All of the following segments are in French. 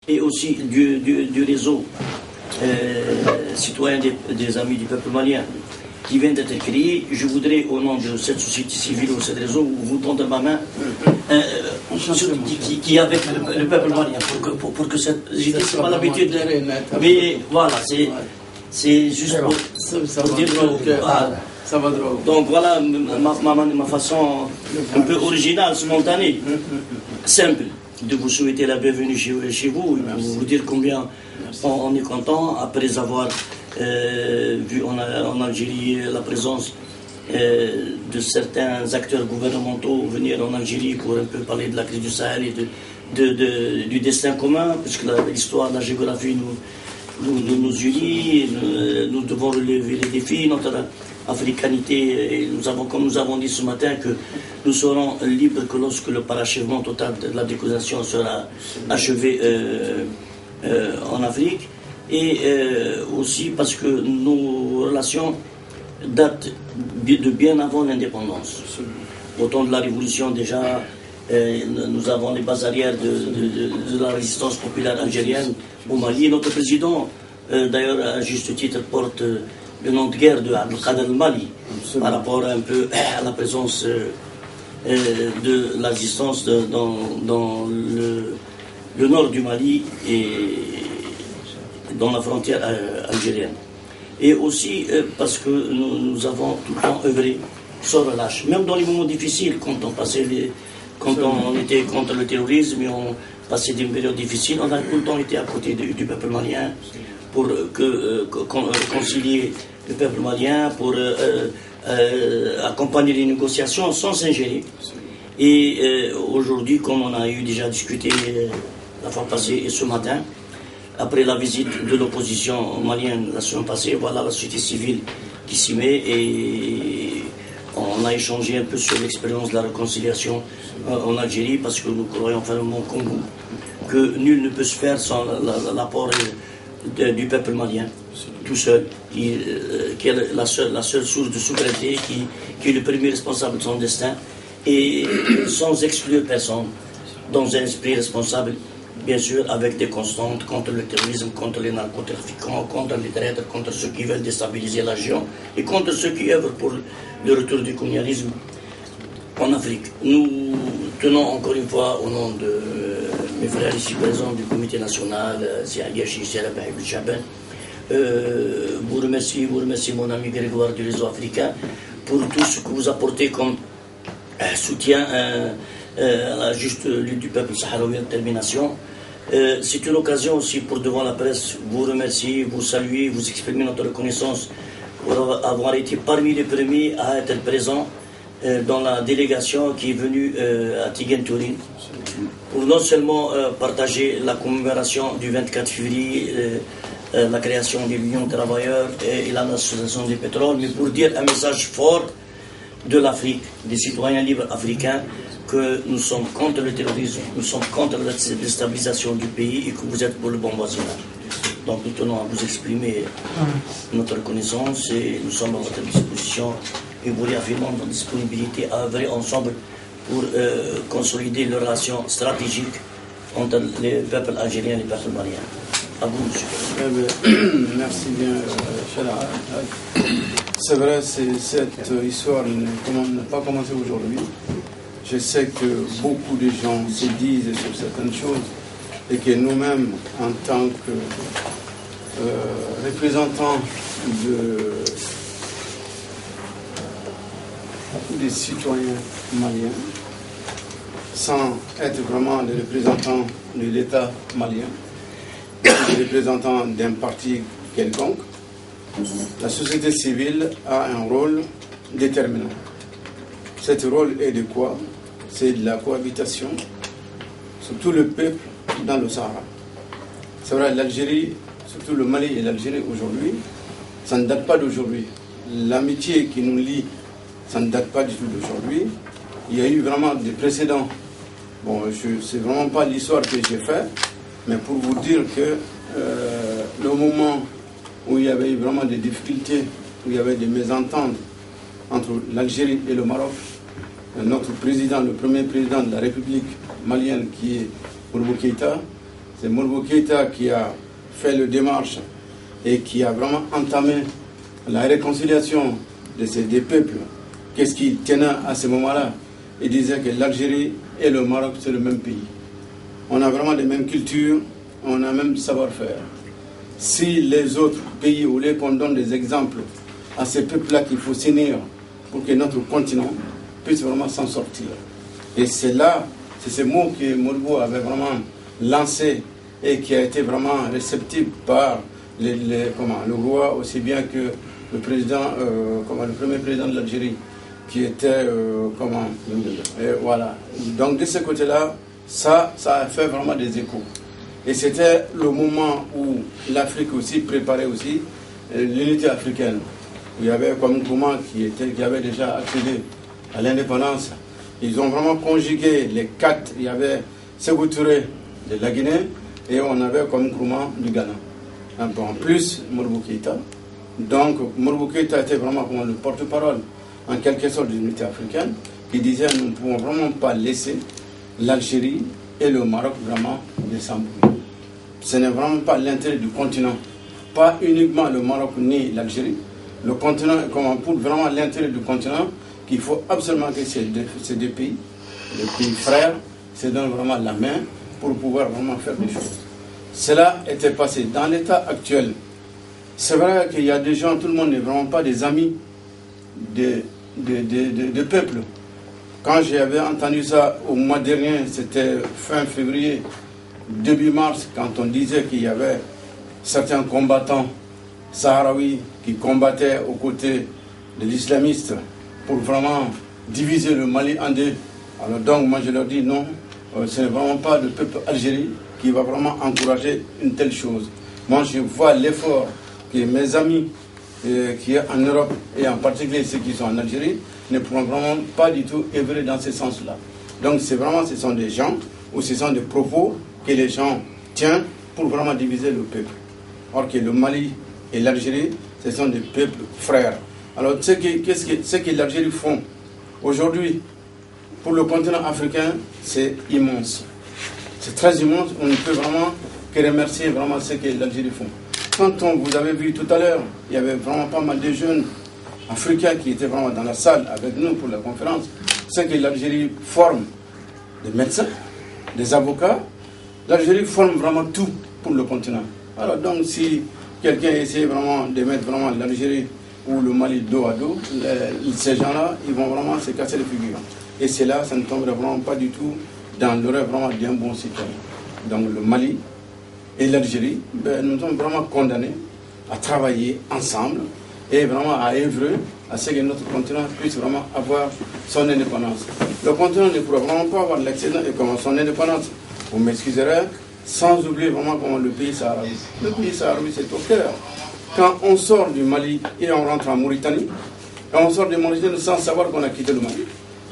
et aussi du réseau citoyen des Amis du peuple malien qui vient d'être créé, je voudrais, au nom de cette société civile ou de ce réseau, vous tendre ma main qui est avec le peuple malien pour que cette. J'ai dit, c'est pas l'habitude, mais voilà, c'est juste pour dire. Donc voilà ma façon un peu originale, spontanée, simple, de vous souhaiter la bienvenue chez vous, et vous dire combien on est content après avoir vu en Algérie la présence de certains acteurs gouvernementaux venir en Algérie pour un peu parler de la crise du Sahel et du destin commun, puisque l'histoire, la géographie nous unit, nous devons relever les défis, notre africanité, et comme nous avons dit ce matin, que nous serons libres que lorsque le parachèvement total de la décolonisation sera achevé en Afrique, et aussi parce que nos relations datent de bien avant l'indépendance. Au temps de la Révolution déjà, nous avons les bases arrières de la résistance populaire algérienne au Mali. Notre président, d'ailleurs à juste titre, porte le nom de guerre de Abdelkader al-Mali, par rapport un peu à la présence de la résistance dans le nord du Mali et dans la frontière algérienne. Et aussi parce que nous avons tout le temps œuvré sans relâche, même dans les moments difficiles, quand on était contre le terrorisme et on passait des périodes difficiles, on a tout le temps été à côté du peuple malien pour concilier le peuple malien, pour accompagner les négociations sans s'ingérer. Et aujourd'hui, comme on a eu déjà discuté la fois passée et ce matin, après la visite de l'opposition malienne la semaine passée, voilà la société civile qui s'y met et on a échangé un peu sur l'expérience de la réconciliation en Algérie, parce que nous croyons fermement comme vous que nul ne peut se faire sans l'apport du peuple malien, tout seul, qui est la seule source de souveraineté, qui est le premier responsable de son destin, et sans exclure personne, dans un esprit responsable, bien sûr, avec des constantes contre le terrorisme, contre les narcotrafiquants, contre les traîtres, contre ceux qui veulent déstabiliser la région et contre ceux qui œuvrent pour le retour du colonialisme en Afrique. Nous tenons encore une fois, au nom de mes frères ici présents du comité national, vous remercie mon ami Grégoire du réseau africain pour tout ce que vous apportez comme soutien à la juste lutte du peuple sahraoui en détermination. C'est une occasion aussi pour devant la presse vous remercier, vous saluer, vous exprimer notre reconnaissance pour avoir été parmi les premiers à être présents dans la délégation qui est venue à Tigen-Turin pour non seulement partager la commémoration du 24 février, la création de l'Union des travailleurs et la nationalisation du pétrole, mais pour dire un message fort de l'Afrique, des citoyens libres africains, que nous sommes contre le terrorisme, nous sommes contre la déstabilisation du pays et que vous êtes pour le bon voisinage. Donc nous tenons à vous exprimer notre reconnaissance et nous sommes à votre disposition et vous réaffirmons notre disponibilité à œuvrer ensemble pour consolider les relations stratégiques entre les peuples algériens et les peuples maliens. À vous, monsieur. Merci bien, Chala. C'est vrai, cette histoire n'a pas commencé aujourd'hui. Je sais que beaucoup de gens se disent sur certaines choses et que nous-mêmes, en tant que représentants des citoyens maliens, sans être vraiment des représentants de l'État malien, des représentants d'un parti quelconque, la société civile a un rôle déterminant. Cet rôle est de quoi? C'est de la cohabitation, surtout le peuple dans le Sahara. C'est vrai, l'Algérie, surtout le Mali et l'Algérie aujourd'hui, ça ne date pas d'aujourd'hui. L'amitié qui nous lie, ça ne date pas du tout d'aujourd'hui. Il y a eu vraiment des précédents. Bon, c'est vraiment pas l'histoire que j'ai faite, mais pour vous dire que le moment où il y avait vraiment des difficultés, où il y avait des mésententes entre l'Algérie et le Maroc, notre président, le premier président de la République malienne qui est Boubou Keïta, c'est Modibo Keïta qui a fait le démarche et qui a vraiment entamé la réconciliation de ces deux peuples. Qu'est-ce qu'il tenait à ce moment-là? Il disait que l'Algérie et le Maroc, c'est le même pays. On a vraiment les mêmes cultures, on a le même savoir-faire. Si les autres pays, au lieu qu'on donne des exemples à ces peuples-là qu'il faut s'unir pour que notre continent puisse vraiment s'en sortir. Et c'est là, c'est ce mot que Modibo avait vraiment lancé et qui a été vraiment réceptif par le roi, aussi bien que le président, le premier président de l'Algérie, qui était, et voilà. Donc de ce côté-là, ça a fait vraiment des échos. Et c'était le moment où l'Afrique aussi préparait aussi l'unité africaine. Il y avait comme Nkrumah qui avait déjà accédé à l'indépendance. Ils ont vraiment conjugué les quatre. Il y avait Sékou Touré de la Guinée et on avait comme Nkrumah du Ghana. En plus, Modibo Keïta. Donc Modibo Keïta était vraiment comme le porte-parole en quelque sorte de l'unité africaine, qui disait nous ne pouvons vraiment pas laisser l'Algérie et le Maroc vraiment s'embrouiller. Ce n'est vraiment pas l'intérêt du continent, pas uniquement le Maroc ni l'Algérie. Le continent, pour vraiment l'intérêt du continent, qu'il faut absolument que ces deux pays, les pays frères, se donnent vraiment la main pour pouvoir vraiment faire des choses. Cela était passé. Dans l'état actuel, c'est vrai qu'il y a des gens, tout le monde n'est vraiment pas des amis de peuple. Quand j'avais entendu ça au mois dernier, c'était fin février, début mars, quand on disait qu'il y avait certains combattants sahraouis qui combattaient aux côtés de l'islamistes pour vraiment diviser le Mali en deux. Alors donc moi je leur dis non, ce n'est vraiment pas le peuple algérien qui va vraiment encourager une telle chose. Moi je vois l'effort que mes amis qui est en Europe et en particulier ceux qui sont en Algérie ne pourront vraiment pas du tout œuvrer dans ce sens-là. Donc c'est vraiment, ce sont des gens ou ce sont des propos que les gens tiennent pour vraiment diviser le peuple. Or que le Mali et l'Algérie, ce sont des peuples frères. Alors ce que l'Algérie font aujourd'hui pour le continent africain, c'est immense. C'est très immense, on ne peut vraiment que remercier vraiment ce que l'Algérie font. Quand vous avez vu tout à l'heure, il y avait vraiment pas mal de jeunes africains qui étaient vraiment dans la salle avec nous pour la conférence. C'est que l'Algérie forme des médecins, des avocats. L'Algérie forme vraiment tout pour le continent. Alors donc si quelqu'un essaie vraiment de mettre vraiment l'Algérie ou le Mali dos à dos, ces gens-là, ils vont vraiment se casser les figures. Et c'est là, ça ne tomberait vraiment pas du tout dans le rêve vraiment d'un bon citoyen. Donc le Mali et l'Algérie, nous sommes vraiment condamnés à travailler ensemble et vraiment à œuvrer à ce que notre continent puisse vraiment avoir son indépendance. Le continent ne pourra vraiment pas avoir l'excédent et comment son indépendance, vous m'excuserez, sans oublier vraiment comment le pays sahraoui. Le pays sahraoui, c'est au cœur. Quand on sort du Mali et on rentre en Mauritanie, et on sort de Mauritanie sans savoir qu'on a quitté le Mali.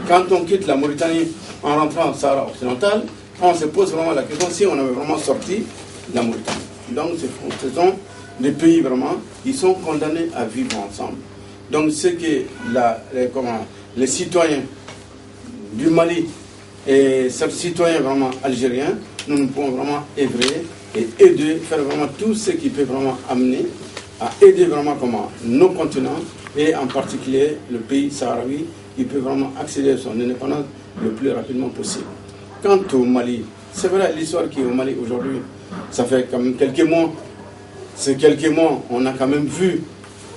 Quand on quitte la Mauritanie en rentrant en Sahara occidental, on se pose vraiment la question si on avait vraiment sorti la Mauritanie. Donc ce sont des pays vraiment qui sont condamnés à vivre ensemble. Donc ce que les citoyens du Mali et ces citoyens vraiment algériens, nous pouvons vraiment œuvrer et aider, faire vraiment tout ce qui peut vraiment amener à aider vraiment nos continents et en particulier le pays sahraoui qui peut vraiment accéder à son indépendance le plus rapidement possible. Quant au Mali, c'est vrai l'histoire qui est au Mali aujourd'hui, ça fait quand même quelques mois. Ces quelques mois, on a quand même vu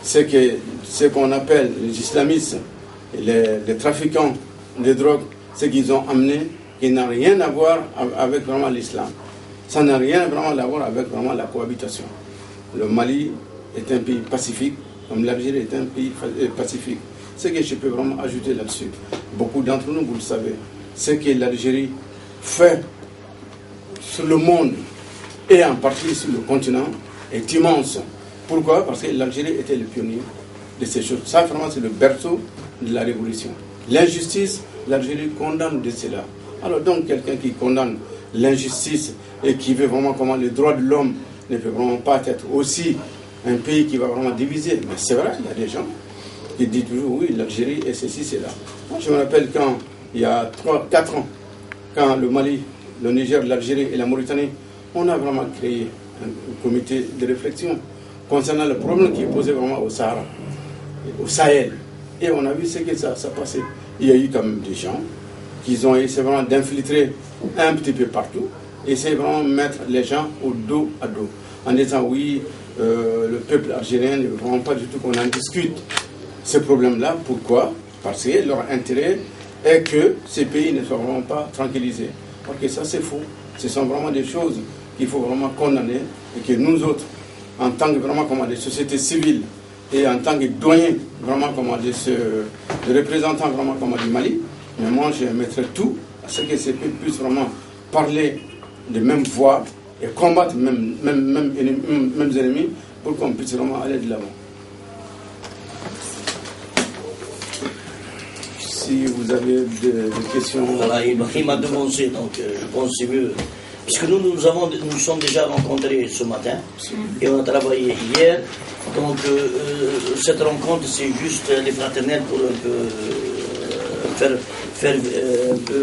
ce qu'on appelle les islamistes, les trafiquants de drogue, ce qu'ils ont amené, qui n'a rien à voir avec vraiment l'islam. Ça n'a rien vraiment à voir avec vraiment la cohabitation. Le Mali est un pays pacifique, comme l'Algérie est un pays pacifique. Ce que je peux vraiment ajouter là-dessus, beaucoup d'entre nous, vous le savez, ce que l'Algérie fait sur le monde et en partie sur le continent est immense. Pourquoi? Parce que l'Algérie était le pionnier de ces choses. Ça, vraiment, c'est le berceau de la révolution. L'injustice, l'Algérie condamne de cela. Alors donc, quelqu'un qui condamne l'injustice et qui veut vraiment comment les droits de l'homme ne peut vraiment pas être aussi un pays qui va vraiment diviser. Mais c'est vrai, il y a des gens qui disent toujours, oui, l'Algérie est ceci, c'est là. Moi, je me rappelle quand, il y a 3-4 ans, quand le Mali, le Niger, l'Algérie et la Mauritanie on a vraiment créé un comité de réflexion concernant le problème qui est posé vraiment au Sahara, au Sahel. Et on a vu ce que ça passait. Il y a eu quand même des gens qui ont essayé vraiment d'infiltrer un petit peu partout, essayer vraiment de mettre les gens au dos à dos, en disant oui, le peuple algérien ne veut vraiment pas du tout qu'on en discute ce problème-là. Pourquoi? Parce que leur intérêt est que ces pays ne soient vraiment pas tranquillisés. Ok, ça c'est faux. Ce sont vraiment des choses qu'il faut vraiment condamner et que nous autres, en tant que vraiment comme des sociétés civiles et en tant que doyens vraiment comme de représentants vraiment comme du Mali, mais moi je mettrai tout à ce que ces pays puissent vraiment parler de même voix et combattre même ennemis pour qu'on puisse vraiment aller de l'avant. Si vous avez des questions... Voilà, il m'a demandé, donc je pense que c'est mieux. Puisque nous sommes déjà rencontrés ce matin et on a travaillé hier. Donc cette rencontre, c'est juste les fraternels pour un peu faire un peu